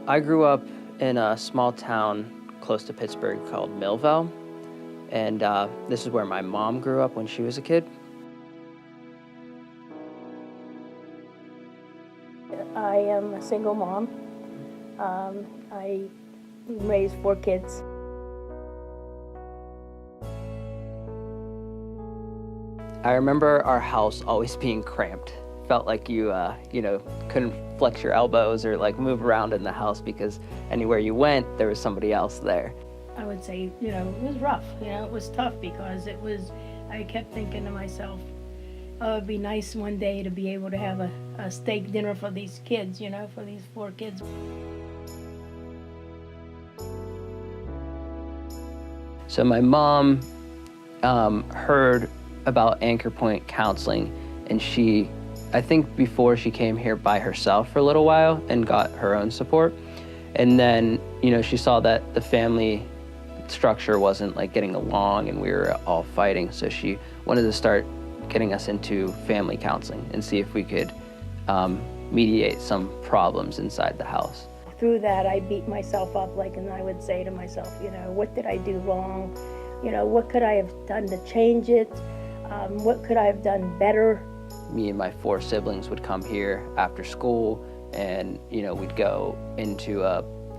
I grew up in a small town close to Pittsburgh called Millville, and this is where my mom grew up when she was a kid. I am a single mom. I raised 4 kids. I remember our house always being cramped. Felt like you couldn't flex your elbows or like move around in the house because anywhere you went, there was somebody else there. I would say, it was rough. It was tough because I kept thinking to myself, oh, it'd be nice one day to be able to have a steak dinner for these kids, for these 4 kids. So my mom heard about Anchorpoint counseling, and I think before she came here by herself for a little while and got her own support. And then, she saw that the family structure wasn't like getting along and we were all fighting. So she wanted to start getting us into family counseling and see if we could mediate some problems inside the house. Through that, I beat myself up, and I would say to myself, what did I do wrong? What could I have done to change it? What could I have done better? Me and my 4 siblings would come here after school, and we'd go into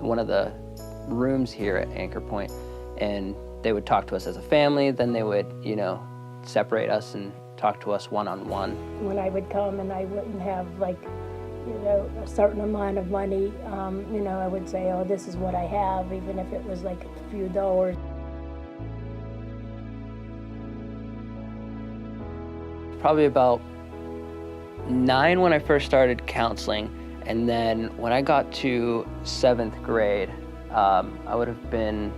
one of the rooms here at Anchorpoint, and they would talk to us as a family. Then they would separate us and talk to us one-on-one. When I would come and I wouldn't have a certain amount of money, I would say, oh, this is what I have, even if it was like a few dollars. Probably about 9 when I first started counseling, and then when I got to 7th grade, I would have been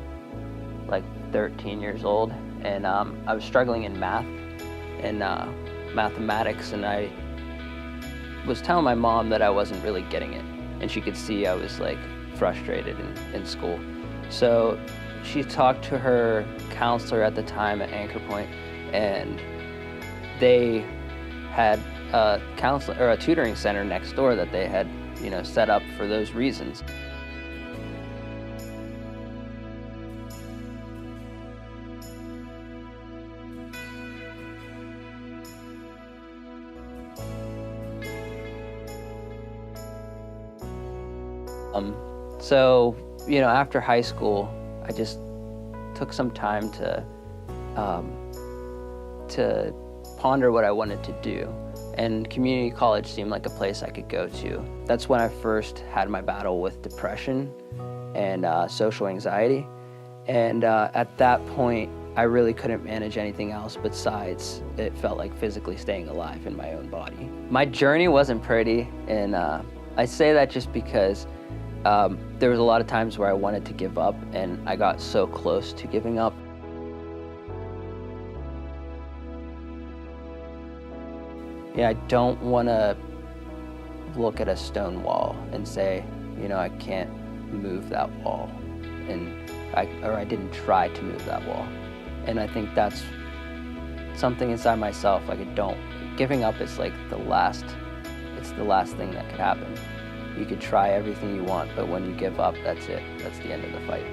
like 13 years old, and I was struggling in math and mathematics, and I was telling my mom that I wasn't really getting it, and she could see I was like frustrated in school. So she talked to her counselor at the time at Anchorpoint, and they had a counseling or a tutoring center next door that they had, set up for those reasons. So, after high school, I just took some time to ponder what I wanted to do. And community college seemed like a place I could go to. That's when I first had my battle with depression and social anxiety. And at that point, I really couldn't manage anything else besides it felt like physically staying alive in my own body. My journey wasn't pretty, and I say that just because there was a lot of times where I wanted to give up, and I got so close to giving up. Yeah, I don't want to look at a stone wall and say, I can't move that wall, or I didn't try to move that wall. And I think that's something inside myself, giving up is like the last thing that could happen. You could try everything you want, but when you give up, that's it. That's the end of the fight.